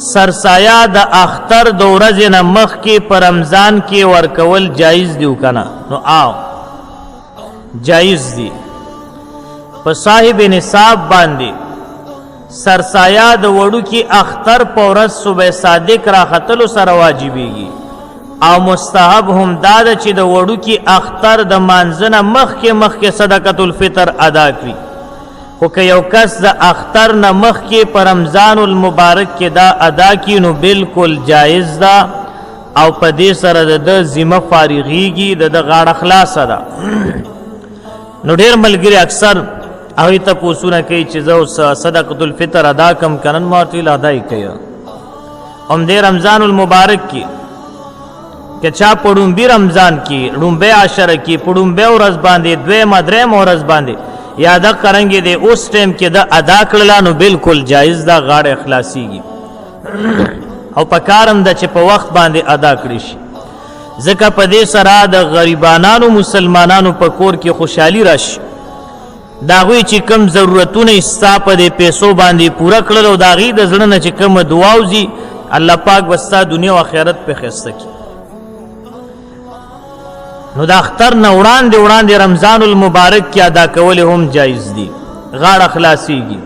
سرسایا د اختر د ورځې نه مخکې په رمضان کې ورکول جایز دی کنه؟ نو آو جایز دی. په صاحب نصاب باندې سرسایا د وړو کې اختر په ورځ صبح صادق راختلو سره واجبېږي او مستحب هم دا ده چې د وړو کې اختر د مانځنه مخکې صدقۃ الفطر ادا کړي. خو که یو کس د اختر نه مخکې په رمضان المبارک کې دا ادا کړي نو بالکل جایز ده او په دې سره د ذمه فارغېږي، د غاړه خلاصه ده. نو ډېر ملګري اکثر هغوی ته پوښتنه کوي چې زه صدقۃ الفطر ادا کم که نن؟ ما ورته ویل ادا یې کوي. همدې رمضان المبارک کې که چا په ړومبي رمضان کې ړومبۍ عشره کې په ړومبۍ ورځ باندې دویمه درېیمه ورځ باندې یا د قرنګې دی اوس ټیم کې د ادا کړله نو بالکل جایز ده، غاړه خلاصېږي او په کارم ده چې په وخت باندې ادا کړی شي. ځکه په دې سره د غریبانانو مسلمانانو په کور کې خوشحالي راشي. د هغوی چې کوم ضرورتونه یې ستا په دې پیسو باندې پوره کړل او د هغې د زړه نه چې کومه دعا وځي الله پاک به ستا دنیا او آخرت پې ښایسته کړي. نو د اختر نه وړاندې رمضان المبارک کې ادا کول هم جایز دي، غاړه خلاصېږي.